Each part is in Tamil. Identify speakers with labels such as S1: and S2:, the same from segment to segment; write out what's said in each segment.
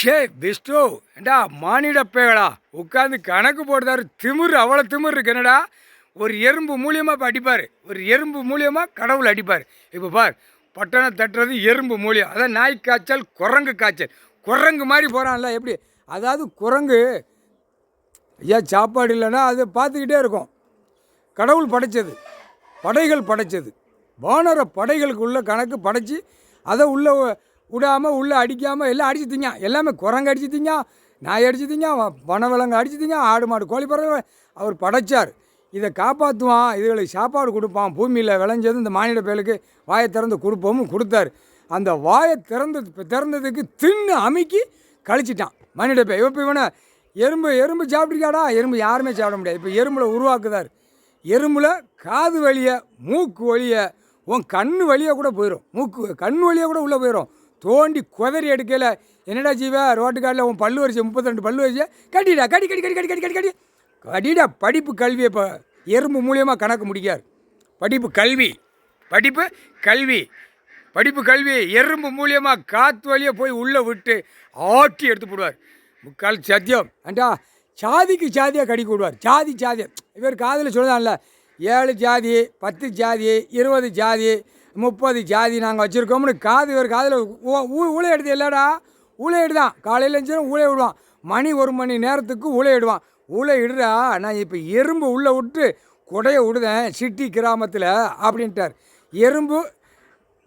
S1: ஷே விஷ்ணு ஏண்டா மானிட பேகளா உட்காந்து கணக்கு போடுதாரு திமிரு அவ்வளோ திமிரு இருக்கு என்னடா. ஒரு எறும்பு மூலியமாக இப்போ அடிப்பார், ஒரு எறும்பு மூலியமாக கடவுள் அடிப்பார். இப்போ பார், பட்டணம் தட்டுறது எறும்பு மூலியம், அதான் நாய் காய்ச்சல் குரங்கு காய்ச்சல். குரங்கு மாதிரி போகிறான்ல எப்படி, அதாவது குரங்கு ஐயா சாப்பாடு இல்லைன்னா அது பார்த்துக்கிட்டே இருக்கும். கடவுள் படைத்தது, படைகள் படைத்தது, வானர படைகளுக்கு உள்ள கணக்கு படைச்சி அதை உள்ளே விடாமல் உள்ளே அடிக்காமல் எல்லாம் அடிச்சுத்திங்க. எல்லாமே குரங்கு அடிச்சுத்திங்க, நாய் அடிச்சுத்திங்க, வனவிலங்கு அடிச்சுத்திங்க, ஆடு மாடு கோழி பறவை அவர் படைச்சார். இதை காப்பாற்றுவான், இதுகளுக்கு சாப்பாடு கொடுப்பான். பூமியில் விளைஞ்சது இந்த மானிட பயலுக்கு வாயை திறந்து கொடுப்போமும் கொடுத்தாரு. அந்த வாயை திறந்ததுக்கு தின்னு அமுக்கி கழிச்சிட்டான் மானிட பேய். இப்போ இவனை எறும்பு சாப்பிட்ருக்காடா, எறும்பு யாருமே சாப்பிட முடியாது. இப்போ எறும்பில் உருவாக்குதார். எறும்பில் காது வழியை, மூக்கு வழியை, உன் கண்ணு வழியாக கூட போயிடும். கண்ணு வழியாக கூட உள்ளே போயிடும். தோண்டி குதறி எடுக்கல என்னடா ஜீவா, ரோட்டுக்காட்டில் உன் பல்லு வரிசை 32 பல்லு வரிசை கட்டிடா, கடிடா. படிப்பு கல்வியை இப்போ எறும்பு மூலியமாக கணக்கு முடிக்கார். படிப்பு கல்வி எறும்பு மூலியமாக காற்று வழியாக போய் உள்ளே விட்டு ஆட்டி எடுத்து போடுவார். முக்கால் சத்தியம் ஏண்டா, சாதிக்கு சாதியாக கடிக்க விடுவார். சாதியாக இவர் காதில் சொல்லுதான்ல, 7 ஜாதி 10 ஜாதி 20 ஜாதி 30 ஜாதி நாங்கள் வச்சுருக்கோம்னு இவர் காதில் ஊழை எடுத்து இல்லைடா, ஊழை இடுதான். காலையில் இருந்துச்சுன்னா ஊழை விடுவான். மணி 1 மணி நேரத்துக்கு ஊழை இடுவான். ஊழை இடுறா, நான் இப்போ எறும்பு உள்ளே விட்டு கொடையை விடுதேன் சிட்டி கிராமத்தில் அப்படின்ட்டார். எறும்பு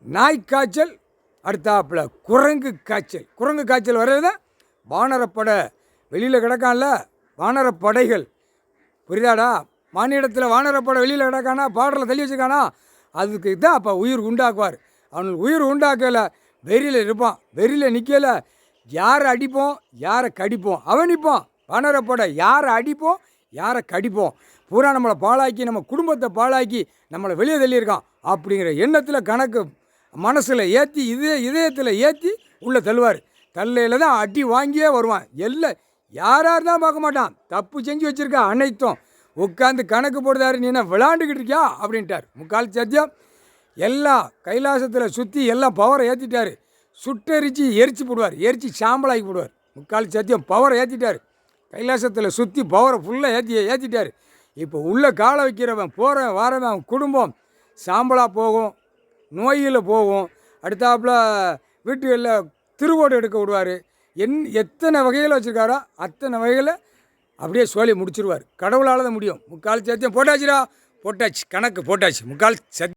S1: நாய் காய்ச்சல், அடுத்தாப்பில் குரங்கு காய்ச்சல் வர்றதுதான் வானரப்படை வெளியில் கிடக்கான்ல, வானரப்படைகள் புரியுதாடா. மாநிலத்தில் வானரப்படை வெளியில் கிடக்கானா, பாடலில் தள்ளி வச்சுக்கானா, அதுக்கு தான் அப்போ உயிர் உண்டாக்குவார். அவனுக்கு உயிர் உண்டாக்கலை, வெறியில் இருப்பான். வெறியில் நிற்கலை, யாரை அடிப்போம் யாரை கடிப்போம் அவன் நிற்பான். வானரப்படை யாரை அடிப்போம் யாரை கடிப்போம், பூரா நம்மளை பாழாக்கி நம்ம குடும்பத்தை பாழாக்கி நம்மளை வெளியே தள்ளியிருக்கான் அப்படிங்கிற எண்ணத்தில் கணக்கு மனசில் ஏற்றி இதயத்தில் ஏற்றி உள்ளே தள்ளுவார். தள்ளையில் தான் அடி வாங்கியே வருவான். எல்லாம் யாரார் தான் பார்க்க மாட்டான். தப்பு செஞ்சு வச்சுருக்கா அனைத்தும் உட்காந்து கணக்கு போடுதாரு. நீ என்ன விளாண்டுக்கிட்டு இருக்கியா அப்படின்ட்டார். முக்கால் சத்தியம் எல்லாம் கைலாசத்தில் சுற்றி எல்லாம் பவரை ஏற்றிட்டார். சுட்டரித்து எரிச்சு போடுவார், எரிச்சு சாம்பலாக்கி போடுவார். முக்கால் சத்தியம் பவரை ஏற்றிட்டார். கைலாசத்தில் சுற்றி பவரை ஃபுல்லாக ஏற்றிட்டார். இப்போ உள்ளே காலை வைக்கிறவன் போகிறவன் வாரவன் அவன் குடும்பம் சாம்பலாக போகும், நோயில் போகும். அடுத்தாப்புல வீட்டுகளில் திருவோடு எடுக்க விடுவார். எத்தனை வகையில் வச்சுருக்காரோ அத்தனை வகையில் அப்படியே சோழி முடிச்சிருவார். கடவுளால் தான் முடியும். முக்கால் சத்தியம் போட்டாச்சு கணக்கு போட்டாச்சு. முக்கால் சத்தியம்.